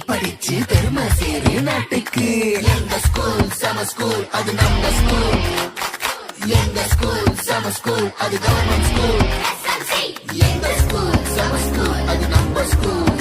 படிச்சு பெருமை சேரு நாட்டுக்கு. எங்க ஸ்கூல் சம ஸ்கூல் அது நம்ம ஸ்கூல். எங்க ஸ்கூல் சம ஸ்கூல் அது கவர்மெண்ட் ஸ்கூல். எங்க ஸ்கூல் சம ஸ்கூல் அது நம்ம ஸ்கூல்.